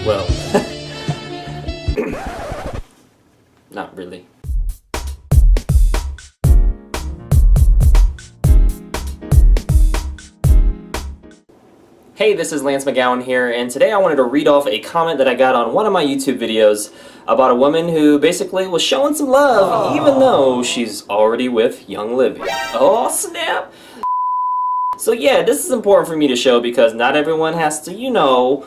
Well, not really. Hey, this is Lance McGowan here, and today I wanted to read off a comment that I got on one of my YouTube videos about a woman who basically was showing some love, even though she's already with Young Living. Oh, snap! So yeah, this is important for me to show because not everyone has to, you know,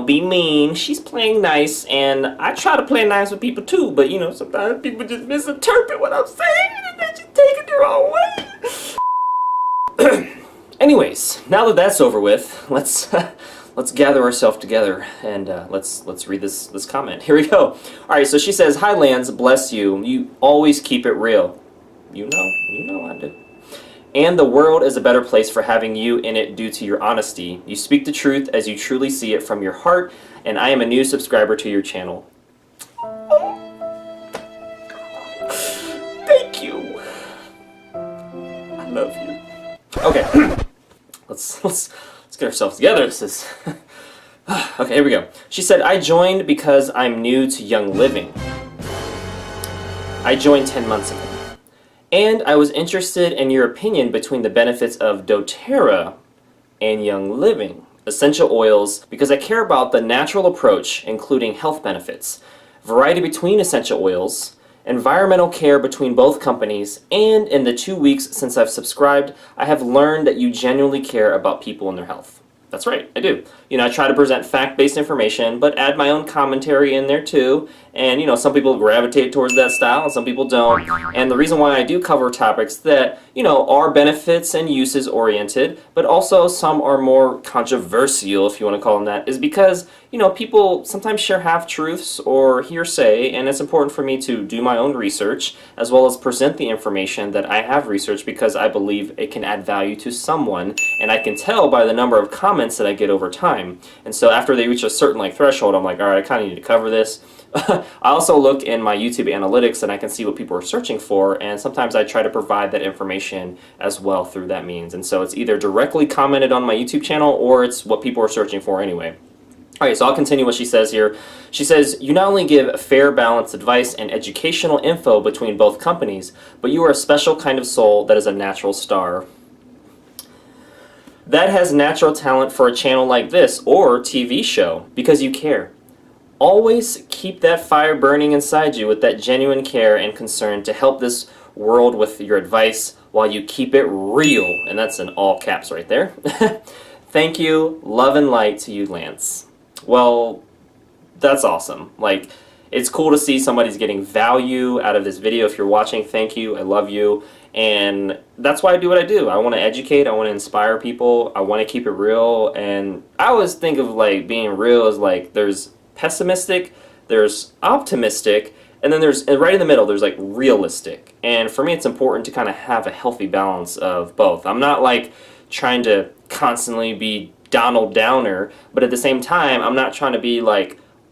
be mean. She's playing nice, and I try to play nice with people too, but you know, sometimes people just misinterpret what I'm saying, and they just take it the wrong way. Anyways, now that that's over with, let's gather ourselves together and let's read this comment. Here we go. All right, so she says, "Hi Lance, bless you. You always keep it real. You know I do. And the world is a better place for having you in it due to your honesty. You speak the truth as you truly see it from your heart, and I am a new subscriber to your channel." Thank you. I love you. Okay. Let's get ourselves together. This is okay, here we go. She said, "I joined because I'm new to Young Living. I joined 10 months ago. And I was interested in your opinion between the benefits of doTERRA and Young Living essential oils because I care about the natural approach, including health benefits, variety between essential oils, environmental care between both companies, and in the 2 weeks since I've subscribed, I have learned that you genuinely care about people and their health." That's right, I do. You know, I try to present fact-based information, but add my own commentary in there too. And you know, some people gravitate towards that style, and some people don't. And the reason why I do cover topics that, you know, are benefits and uses oriented, but also some are more controversial, if you want to call them that, is because, you know, people sometimes share half-truths or hearsay, and it's important for me to do my own research, as well as present the information that I have researched because I believe it can add value to someone, and I can tell by the number of comments that I get over time. And so after they reach a certain threshold, I'm like, all right, I kind of need to cover this. I also look in my YouTube analytics and I can see what people are searching for, and sometimes I try to provide that information as well through that means. And so it's either directly commented on my YouTube channel or it's what people are searching for anyway. Alright, so I'll continue what she says here. She says, "You not only give fair, balanced advice and educational info between both companies, but you are a special kind of soul that is a natural star. That has natural talent for a channel like this or TV show because you care. Always keep that fire burning inside you with that genuine care and concern to help this world with your advice while you keep it real." And that's in all caps right there. "Thank you. Love and light to you, Lance." Well, that's awesome. Like, it's cool to see somebody's getting value out of this video. If you're watching, thank you. I love you. And that's why I do what I do. I want to educate. I want to inspire people. I want to keep it real. And I always think of being real as there's pessimistic, there's optimistic, and then there's right in the middle there's realistic. And for me it's important to kind of have a healthy balance of both. I'm not trying to constantly be Donald Downer, but at the same time I'm not trying to be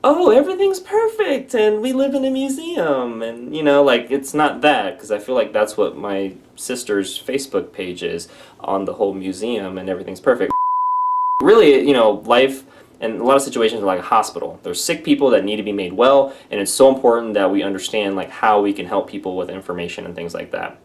oh, everything's perfect and we live in a museum, and you know, it's not that, because I feel like that's what my sister's Facebook page is, on the whole museum and everything's perfect. Really, you know, life and a lot of situations are like a hospital. There's sick people that need to be made well, and it's so important that we understand how we can help people with information and things like that.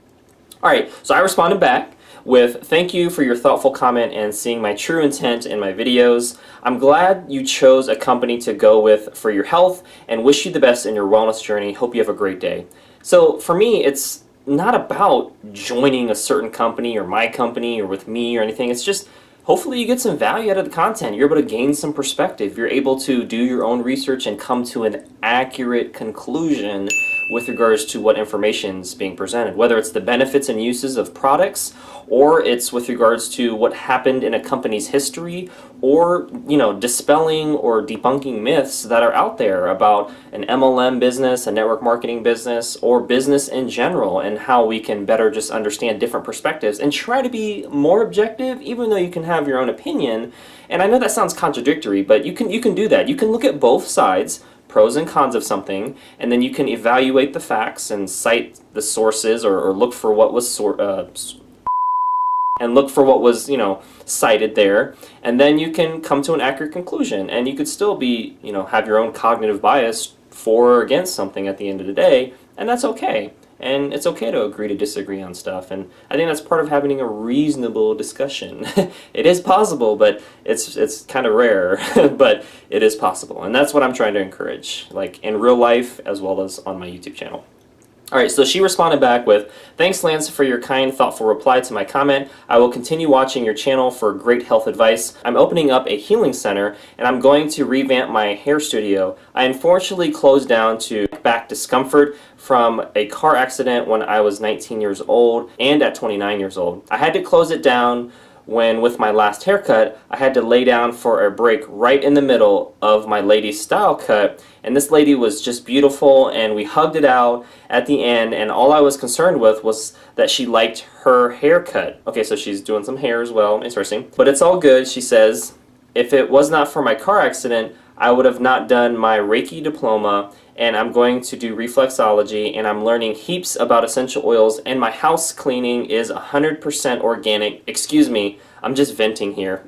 Alright, so I responded back with, "Thank you for your thoughtful comment and seeing my true intent in my videos. I'm glad you chose a company to go with for your health and wish you the best in your wellness journey. Hope you have a great day." So for me, it's not about joining a certain company or my company or with me or anything. It's just hopefully you get some value out of the content. You're able to gain some perspective. You're able to do your own research and come to an accurate conclusion with regards to what information is being presented, whether it's the benefits and uses of products, or it's with regards to what happened in a company's history, or, you know, dispelling or debunking myths that are out there about an MLM business, a network marketing business, or business in general, and how we can better just understand different perspectives and try to be more objective, even though you can have your own opinion. And I know that sounds contradictory, but you can do that. You can look at both sides, pros and cons of something, and then you can evaluate the facts and cite the sources, or look for what was you know, cited there, and then you can come to an accurate conclusion. And you could still be, have your own cognitive bias for or against something at the end of the day, and that's okay. And it's okay to agree to disagree on stuff, and I think that's part of having a reasonable discussion. It is possible, but it's kind of rare, but it is possible, and that's what I'm trying to encourage, like in real life as well as on my YouTube channel. Alright, so she responded back with, "Thanks, Lance, for your kind, thoughtful reply to my comment. I will continue watching your channel for great health advice. I'm opening up a healing center, and I'm going to revamp my hair studio. I unfortunately closed down to back discomfort from a car accident when I was 19 years old and at 29 years old. I had to close it down when, with my last haircut, I had to lay down for a break right in the middle of my lady's style cut, and this lady was just beautiful, and we hugged it out at the end, and all I was concerned with was that she liked her haircut." Okay, so she's doing some hair as well. Interesting. "But it's all good," she says. "If it was not for my car accident, I would have not done my Reiki diploma, and I'm going to do reflexology, and I'm learning heaps about essential oils, and my house cleaning is 100% organic." Excuse me, I'm just venting here.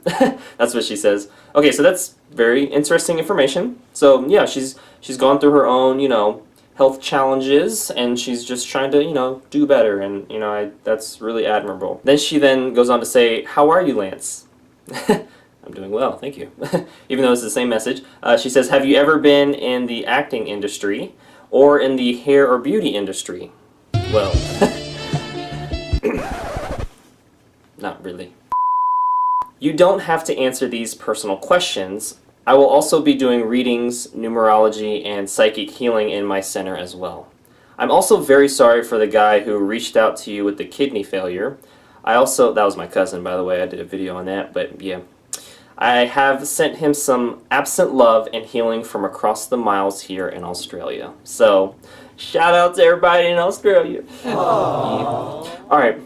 That's what she says. Okay, so that's very interesting information. So yeah, she's gone through her own, health challenges, and she's just trying to, do better, and, that's really admirable. Then she then goes on to say, "How are you, Lance?" I'm doing well, thank you. Even though it's the same message. She says, "Have you ever been in the acting industry or in the hair or beauty industry?" Well, not really. You don't have to answer these personal questions. I will also be doing readings, numerology, and psychic healing in my center as well. I'm also very sorry for the guy who reached out to you with the kidney failure. That was my cousin, by the way, I did a video on that, but yeah. I have sent him some absent love and healing from across the miles here in Australia. So, shout out to everybody in Australia. Yeah. Alright,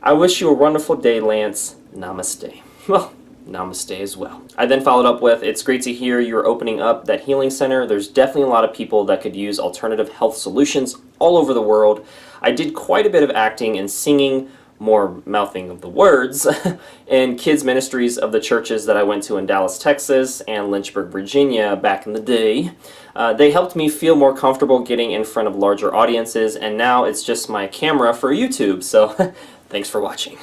I wish you a wonderful day, Lance. Namaste. Well, namaste as well. I then followed up with, "It's great to hear you're opening up that healing center. There's definitely a lot of people that could use alternative health solutions all over the world. I did quite a bit of acting and singing, more mouthing of the words, in kids ministries of the churches that I went to in Dallas, Texas and Lynchburg, Virginia back in the day. They helped me feel more comfortable getting in front of larger audiences, and now it's just my camera for YouTube, so thanks for watching."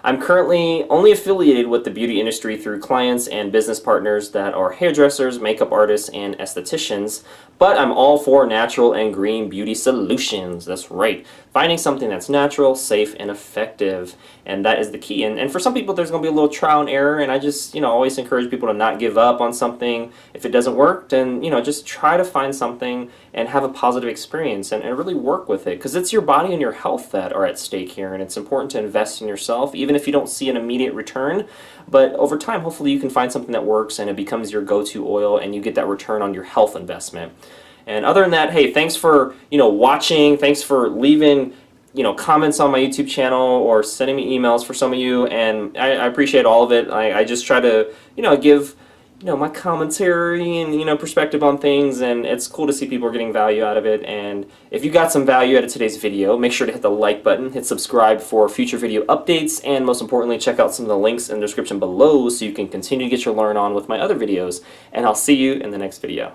I'm currently only affiliated with the beauty industry through clients and business partners that are hairdressers, makeup artists, and estheticians, but I'm all for natural and green beauty solutions. That's right. Finding something that's natural, safe, and effective, and that is the key. And for some people, there's going to be a little trial and error, and I just, always encourage people to not give up on something. If it doesn't work, then, just try to find something and have a positive experience and really work with it, because it's your body and your health that are at stake here, and it's important to invest in yourself, even if you don't see an immediate return. But over time, hopefully you can find something that works and it becomes your go-to oil, and you get that return on your health investment. And other than that, hey, thanks for, watching. Thanks for leaving, comments on my YouTube channel or sending me emails for some of you, and I appreciate all of it. I just try to, give, my commentary and, perspective on things, and it's cool to see people are getting value out of it. And if you got some value out of today's video, make sure to hit the like button, hit subscribe for future video updates, and most importantly, check out some of the links in the description below so you can continue to get your learn on with my other videos. And I'll see you in the next video.